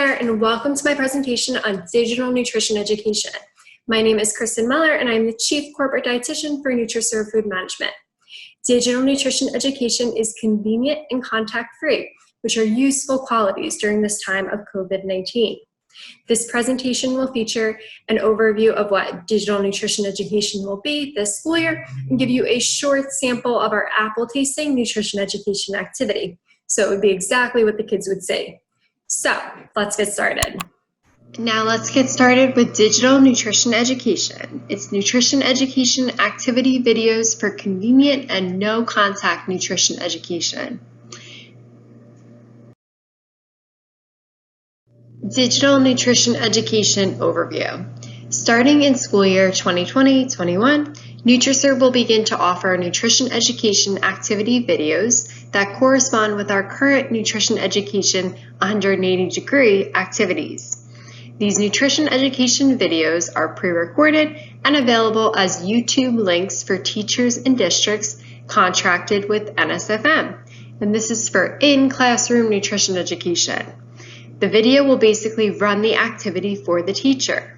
there, and welcome to my presentation on digital nutrition education. My name is Kristen Mueller, and I'm the Chief Corporate Dietitian for Nutri-Serve Food Management. Digital nutrition education is convenient and contact-free, which are useful qualities during this time of COVID-19. This presentation will feature an overview of what digital nutrition education will be this school year and give you a short sample of our apple tasting nutrition education activity. So it would be exactly what the kids would say. So let's get started. Now let's get started with digital nutrition education. It's nutrition education activity videos for convenient and no contact nutrition education. Digital nutrition education overview. Starting in school year 2020-21, Nutri-Serve will begin to offer nutrition education activity videos that correspond with our current nutrition education 180-degree activities. These nutrition education videos are pre-recorded and available as YouTube links for teachers and districts contracted with NSFM. And this is for in-classroom nutrition education. The video will basically run the activity for the teacher.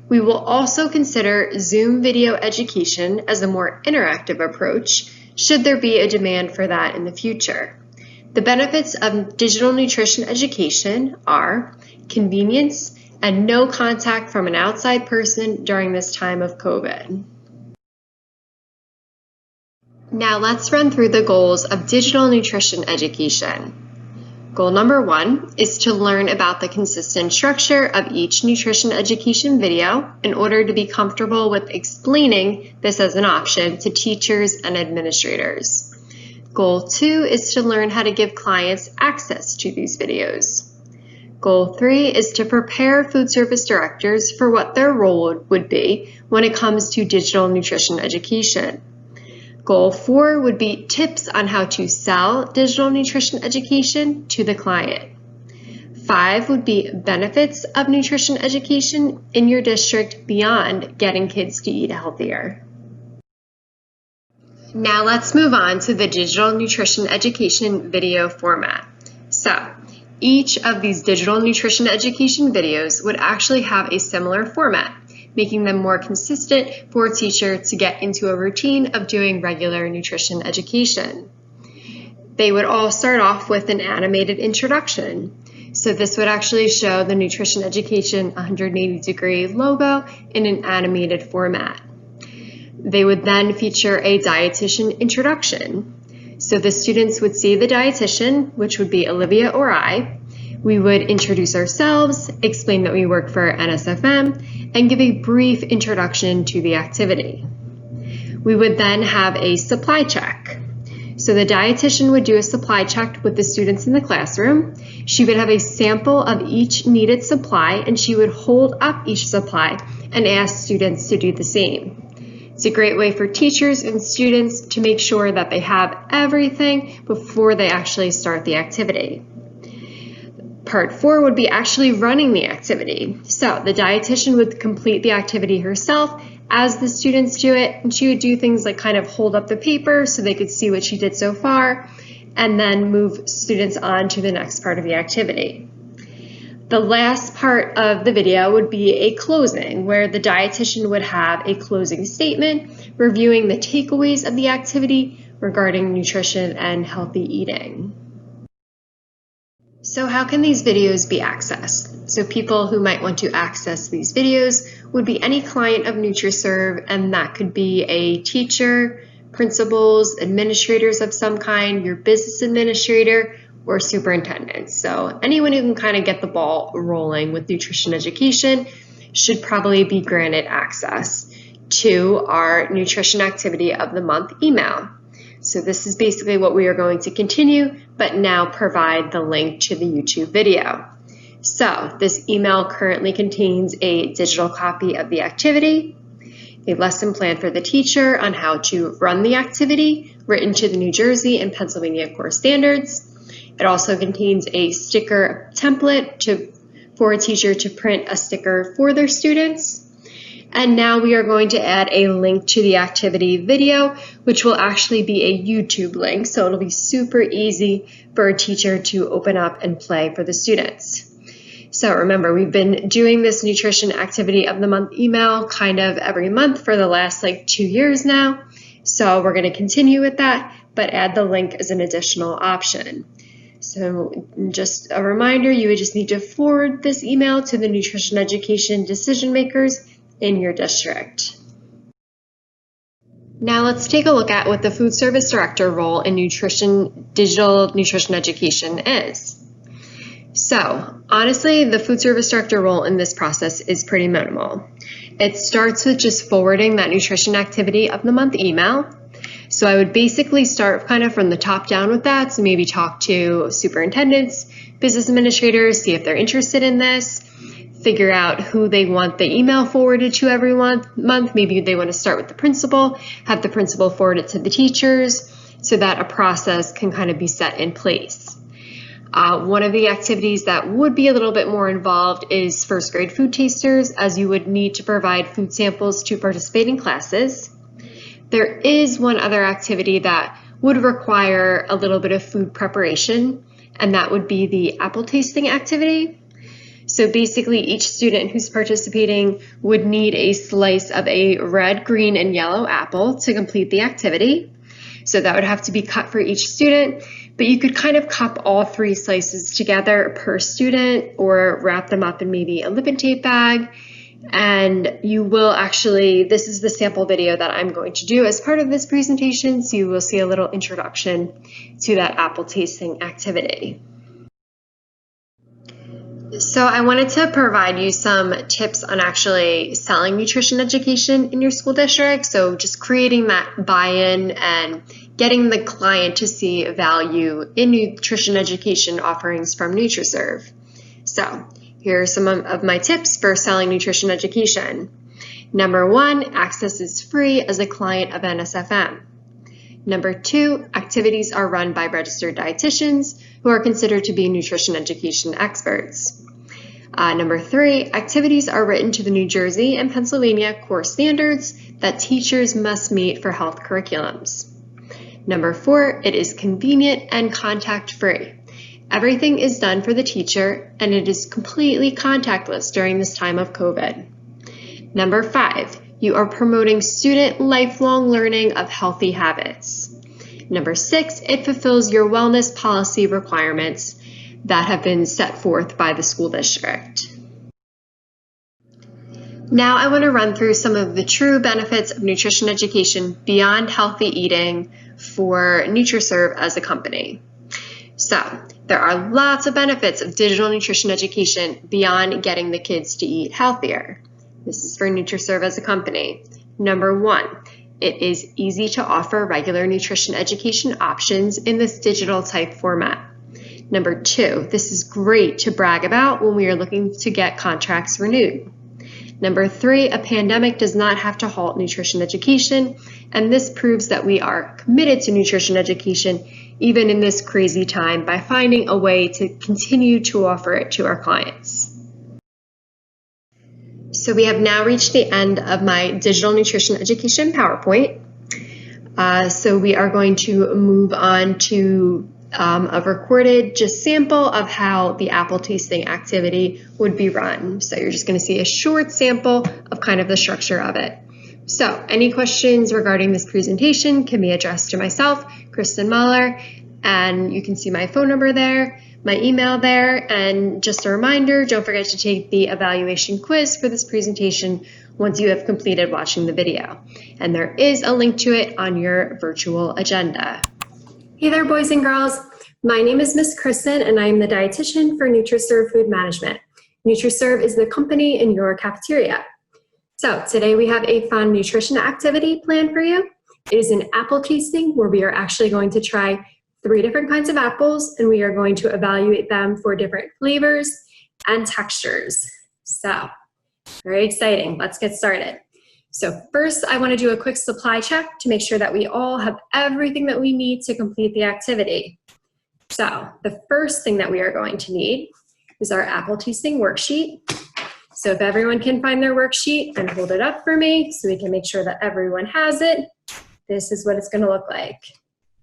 We will also consider Zoom video education as a more interactive approach, should there be a demand for that in the future. The benefits of digital nutrition education are convenience and no contact from an outside person during this time of COVID. Now let's run through the goals of digital nutrition education. Goal number 1 is to learn about the consistent structure of each nutrition education video in order to be comfortable with explaining this as an option to teachers and administrators. Goal 2 is to learn how to give clients access to these videos. Goal 3 is to prepare food service directors for what their role would be when it comes to digital nutrition education. Goal 4 would be tips on how to sell digital nutrition education to the client. 5 would be benefits of nutrition education in your district beyond getting kids to eat healthier. Now let's move on to the digital nutrition education video format. So, each of these digital nutrition education videos would actually have a similar format, making them more consistent for a teacher to get into a routine of doing regular nutrition education. They would all start off with an animated introduction. So this would actually show the nutrition education 180-degree logo in an animated format. They would then feature a dietitian introduction. So the students would see the dietitian, which would be Olivia or I. We would introduce ourselves, explain that we work for NSFM, and give a brief introduction to the activity. We would then have a supply check. So the dietitian would do a supply check with the students in the classroom. She would have a sample of each needed supply, and she would hold up each supply and ask students to do the same. It's a great way for teachers and students to make sure that they have everything before they actually start the activity. Part 4 would be actually running the activity. So the dietitian would complete the activity herself as the students do it, and she would do things like kind of hold up the paper so they could see what she did so far, and then move students on to the next part of the activity. The last part of the video would be a closing, where the dietitian would have a closing statement reviewing the takeaways of the activity regarding nutrition and healthy eating. So how can these videos be accessed? So people who might want to access these videos would be any client of Nutri-Serve, and that could be a teacher, principals, administrators of some kind, your business administrator, or superintendent. So anyone who can kind of get the ball rolling with nutrition education should probably be granted access to our nutrition activity of the month email. So this is basically what we are going to continue, but now provide the link to the YouTube video. So this email currently contains a digital copy of the activity, a lesson plan for the teacher on how to run the activity, written to the New Jersey and Pennsylvania core standards. It also contains a sticker template for a teacher to print a sticker for their students. And now we are going to add a link to the activity video, which will actually be a YouTube link. So it'll be super easy for a teacher to open up and play for the students. So remember, we've been doing this nutrition activity of the month email kind of every month for the last 2 years now. So we're going to continue with that, but add the link as an additional option. So just a reminder, you would just need to forward this email to the nutrition education decision makers in your district. Now let's take a look at what the food service director role in digital nutrition education is. So honestly, the food service director role in this process is pretty minimal. It starts with just forwarding that nutrition activity of the month email. So I would basically start kind of from the top down with that. So maybe talk to superintendents, business administrators, see if they're interested in this, figure out who they want the email forwarded to every month. Maybe they want to start with the principal, have the principal forward it to the teachers so that a process can kind of be set in place. One of the activities that would be a little bit more involved is first grade food tasters, as you would need to provide food samples to participating classes. There is one other activity that would require a little bit of food preparation, and that would be the apple tasting activity. So basically each student who's participating would need a slice of a red, green, and yellow apple to complete the activity. So that would have to be cut for each student, but you could kind of cup all 3 slices together per student or wrap them up in maybe a Lip and Tape bag. And you will actually, this is the sample video that I'm going to do as part of this presentation, so you will see a little introduction to that apple tasting activity. So I wanted to provide you some tips on actually selling nutrition education in your school district. So just creating that buy-in and getting the client to see value in nutrition education offerings from Nutri-Serve. So here are some of my tips for selling nutrition education. Number 1, access is free as a client of NSFM. Number 2, activities are run by registered dietitians who are considered to be nutrition education experts. Number 3, activities are written to the New Jersey and Pennsylvania core standards that teachers must meet for health curriculums. Number 4, it is convenient and contact-free. Everything is done for the teacher, and it is completely contactless during this time of COVID. Number 5, you are promoting student lifelong learning of healthy habits. Number 6, it fulfills your wellness policy requirements that have been set forth by the school district. Now I want to run through some of the true benefits of nutrition education beyond healthy eating for Nutri-Serve as a company. So there are lots of benefits of digital nutrition education beyond getting the kids to eat healthier. This is for Nutri-Serve as a company. Number 1, it is easy to offer regular nutrition education options in this digital type format. Number 2, this is great to brag about when we are looking to get contracts renewed. Number 3, a pandemic does not have to halt nutrition education, and this proves that we are committed to nutrition education even in this crazy time by finding a way to continue to offer it to our clients. So we have now reached the end of my digital nutrition education PowerPoint. So we are going to move on to a recorded just sample of how the apple tasting activity would be run. So you're just going to see a short sample of kind of the structure of it. So any questions regarding this presentation can be addressed to myself, Kristen Mueller, and you can see my phone number there, my email there, and just a reminder, don't forget to take the evaluation quiz for this presentation once you have completed watching the video. And there is a link to it on your virtual agenda. Hey there, boys and girls. My name is Miss Kristen, and I am the dietitian for Nutri-Serve Food Management. Nutri-Serve is the company in your cafeteria. So today we have a fun nutrition activity planned for you. It is an apple tasting where we are actually going to try 3 different kinds of apples, and we are going to evaluate them for different flavors and textures. So very exciting. Let's get started. So first, I want to do a quick supply check to make sure that we all have everything that we need to complete the activity. So the first thing that we are going to need is our apple tasting worksheet. So if everyone can find their worksheet and hold it up for me so we can make sure that everyone has it, this is what it's going to look like.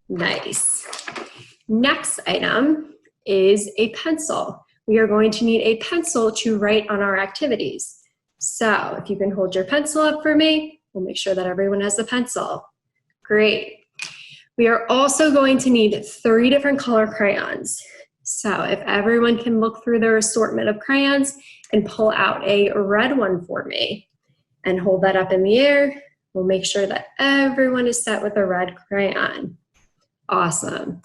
Nice. Next item is a pencil. we are going to need a pencil to write on our activities. So if you can hold your pencil up for me, we'll make sure that everyone has a pencil. Great. We are also going to need 3 different color crayons. So if everyone can look through their assortment of crayons and pull out a red one for me and hold that up in the air, we'll make sure that everyone is set with a red crayon. Awesome.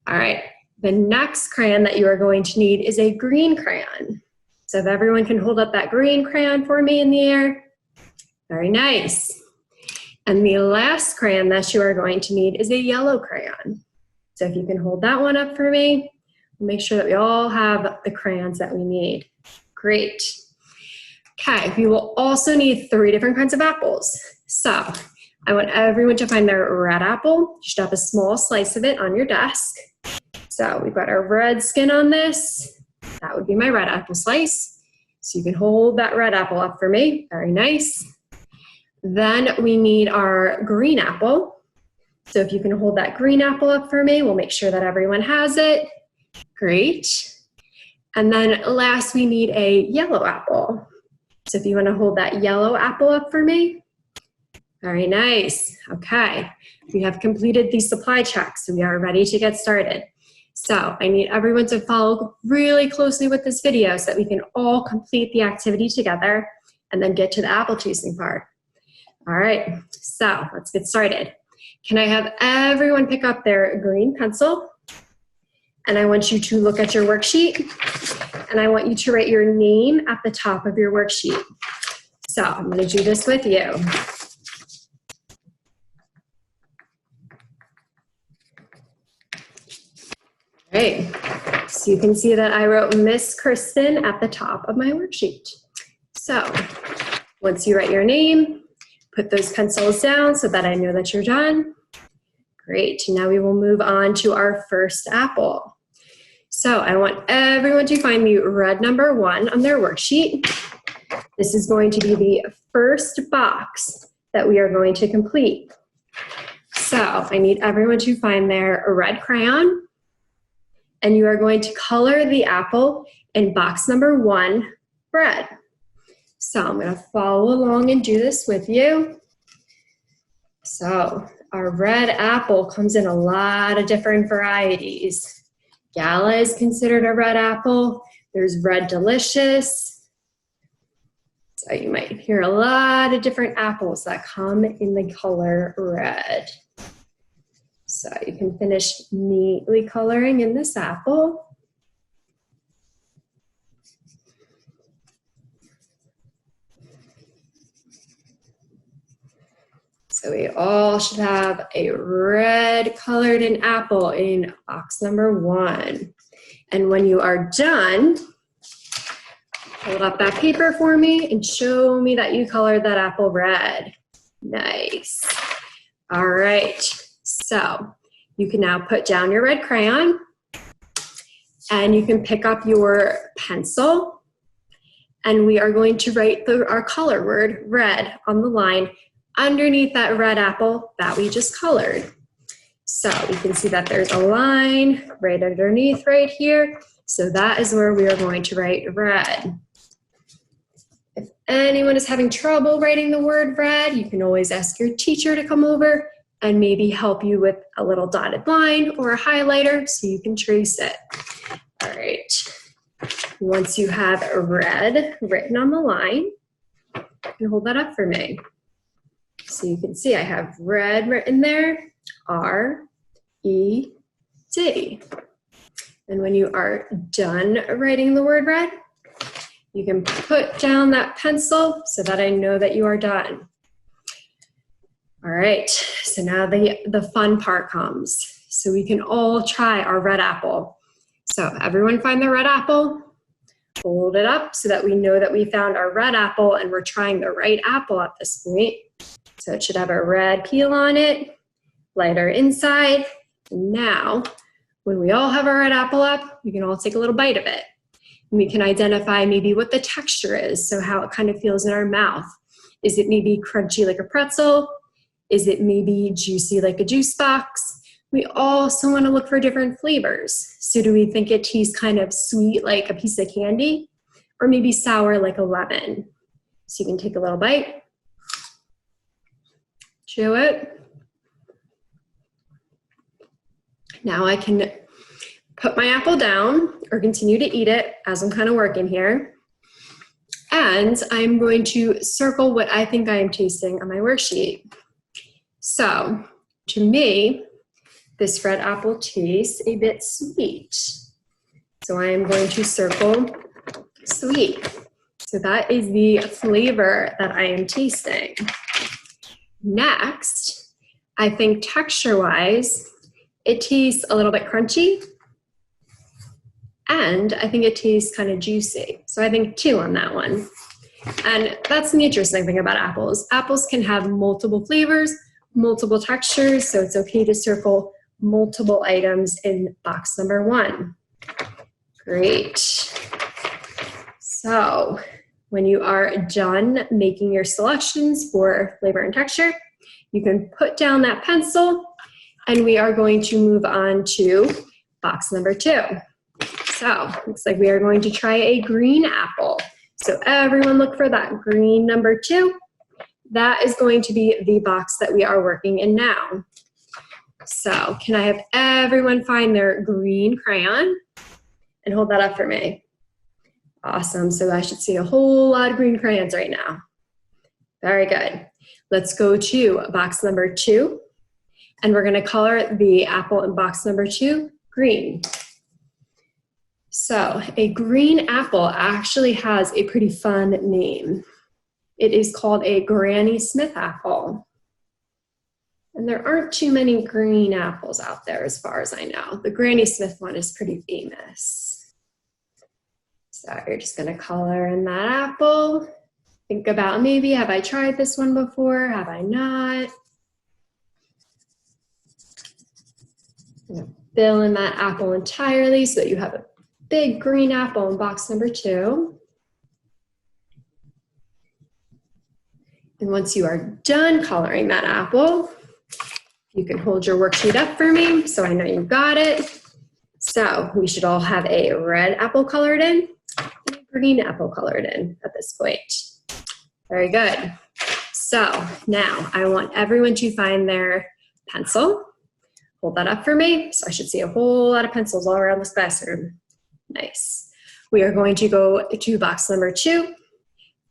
All right. The next crayon that you are going to need is a green crayon. So if everyone can hold up that green crayon for me in the air, very nice. And the last crayon that you are going to need is a yellow crayon. So if you can hold that one up for me, we'll make sure that we all have the crayons that we need. Great. Okay, we will also need 3 different kinds of apples. So I want everyone to find their red apple. You should have a small slice of it on your desk. So we've got our red skin on this. That would be my red apple slice. So you can hold that red apple up for me. Very nice. Then we need our green apple. So if you can hold that green apple up for me, we'll make sure that everyone has it. Great. And then last, we need a yellow apple. So if you want to hold that yellow apple up for me. Very nice. Okay. We have completed the supply check, so we are ready to get started. So I need everyone to follow really closely with this video so that we can all complete the activity together and then get to the apple choosing part. All right, so let's get started. Can I have everyone pick up their green pencil? And I want you to look at your worksheet, and I want you to write your name at the top of your worksheet. So I'm going to do this with you. Great. So you can see that I wrote Miss Kristen at the top of my worksheet. So once you write your name, put those pencils down so that I know that you're done. Great. Now we will move on to our first apple. So I want everyone to find the red number 1 on their worksheet. This is going to be the first box that we are going to complete. So I need everyone to find their red crayon. And you are going to color the apple in box number 1 red. So I'm going to follow along and do this with you. So our red apple comes in a lot of different varieties. Gala is considered a red apple. There's Red Delicious. So you might hear a lot of different apples that come in the color red. So you can finish neatly coloring in this apple. So we all should have a red colored in apple in box number 1. And when you are done, hold up that paper for me and show me that you colored that apple red. Nice. All right. So you can now put down your red crayon and you can pick up your pencil, and we are going to write our color word red on the line underneath that red apple that we just colored. So we can see that there's a line right underneath right here. So that is where we are going to write red. If anyone is having trouble writing the word red, you can always ask your teacher to come over and maybe help you with a little dotted line or a highlighter so you can trace it. All right. Once you have red written on the line, you can hold that up for me. So you can see I have red written there, R-E-D. And when you are done writing the word red, you can put down that pencil so that I know that you are done. All right, so now the fun part comes. So we can all try our red apple. So everyone find the red apple, hold it up so that we know that we found our red apple and we're trying the right apple at this point. So it should have a red peel on it, lighter inside. Now, when we all have our red apple up, we can all take a little bite of it. And we can identify maybe what the texture is, so how it kind of feels in our mouth. Is it maybe crunchy like a pretzel? Is it maybe juicy like a juice box? We also want to look for different flavors. So do we think it tastes kind of sweet like a piece of candy, or maybe sour like a lemon? So you can take a little bite, chew it. Now I can put my apple down or continue to eat it as I'm kind of working here. And I'm going to circle what I think I am tasting on my worksheet. So to me, this red apple tastes a bit sweet. So I am going to circle sweet. So that is the flavor that I am tasting. Next, I think texture-wise, it tastes a little bit crunchy, and I think it tastes kind of juicy. So I think 2 on that one. And that's the interesting thing about apples. Apples can have multiple flavors, multiple textures, so it's okay to circle multiple items in box number 1. Great. So when you are done making your selections for flavor and texture, you can put down that pencil, and we are going to move on to box number 2. So looks like we are going to try a green apple. So everyone look for that green number 2. That is going to be the box that we are working in now. So can I have everyone find their green crayon and hold that up for me? Awesome. So I should see a whole lot of green crayons right now. Very good. Let's go to box number 2, and we're going to color the apple in box number 2 green. So a green apple actually has a pretty fun name. It is called a Granny Smith apple. And there aren't too many green apples out there as far as I know. The Granny Smith one is pretty famous. So you're just going to color in that apple. Think about maybe, have I tried this one before? Have I not? Fill in that apple entirely so that you have a big green apple in box number 2. And once you are done coloring that apple, you can hold your worksheet up for me so I know you got it. So we should all have a red apple colored in and a green apple colored in at this point. Very good. So now I want everyone to find their pencil. Hold that up for me. So I should see a whole lot of pencils all around this classroom. Nice. We are going to go to box number 2,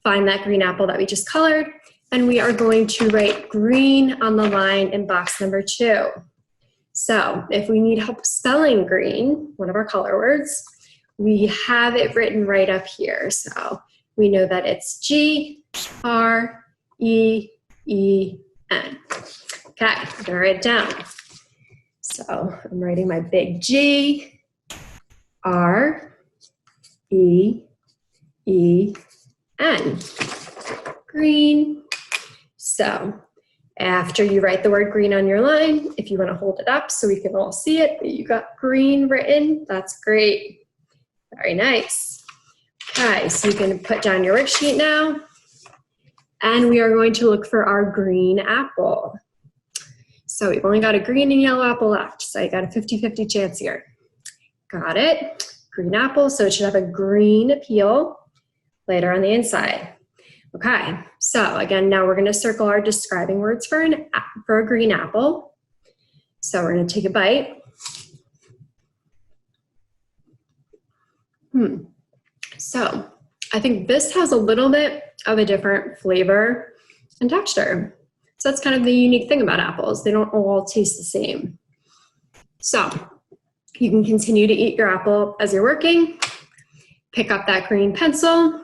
find that green apple that we just colored, and we are going to write green on the line in box number 2. So if we need help spelling green, one of our color words, we have it written right up here. So we know that it's G-R-E-E-N. Okay, I'm gonna write it down. So I'm writing my big G, R-E-E-N, green. So after you write the word green on your line, if you want to hold it up so we can all see it, that you got green written, that's great. Very nice. Okay, so you can put down your worksheet now, and we are going to look for our green apple. So we've only got a green and yellow apple left, so you got a 50-50 chance here. Got it. Green apple, so it should have a green peel later on the inside. Okay, so again, now we're going to circle our describing words for a green apple. So we're going to take a bite. So I think this has a little bit of a different flavor and texture. So that's kind of the unique thing about apples. They don't all taste the same. So you can continue to eat your apple as you're working. Pick up that green pencil,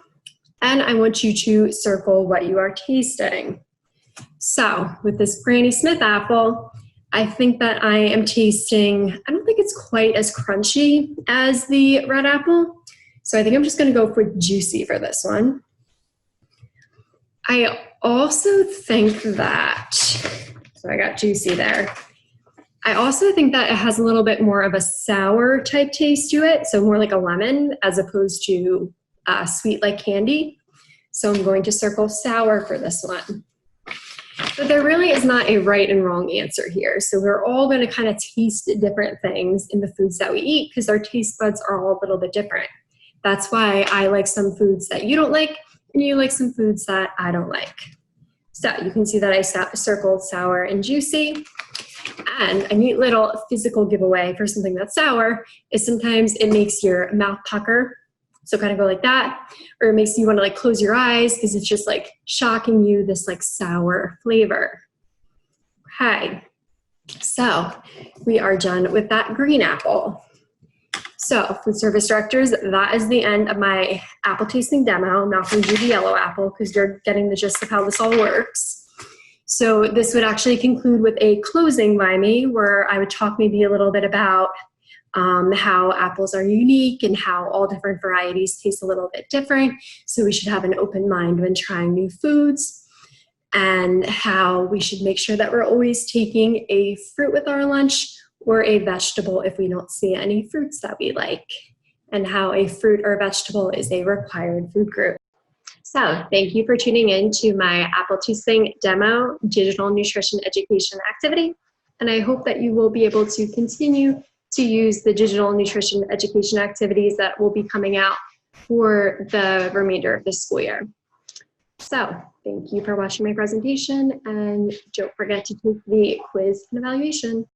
and I want you to circle what you are tasting. So with this Granny Smith apple, I think that I am tasting, I don't think it's quite as crunchy as the red apple. So I think I'm just gonna go for juicy for this one. I also think that, so I got juicy there. I also think that it has a little bit more of a sour type taste to it, so more like a lemon as opposed to sweet like candy. So I'm going to circle sour for this one. But there really is not a right and wrong answer here. So we're all going to kind of taste different things in the foods that we eat because our taste buds are all a little bit different. That's why I like some foods that you don't like, and you like some foods that I don't like. So you can see that I circled sour and juicy. And a neat little physical giveaway for something that's sour is sometimes it makes your mouth pucker. So kind of go like that, or it makes you want to like close your eyes because it's just like shocking you, this like sour flavor. Okay, so we are done with that green apple. So food service directors, that is the end of my apple tasting demo. I'm not going to do the yellow apple because you're getting the gist of how this all works. So this would actually conclude with a closing by me where I would talk maybe a little bit about how apples are unique and how all different varieties taste a little bit different. So we should have an open mind when trying new foods, and how we should make sure that we're always taking a fruit with our lunch or a vegetable if we don't see any fruits that we like, and how a fruit or vegetable is a required food group. So thank you for tuning in to my apple tasting demo digital nutrition education activity. And I hope that you will be able to continue to use the digital nutrition education activities that will be coming out for the remainder of the school year. So thank you for watching my presentation, and don't forget to take the quiz and evaluation.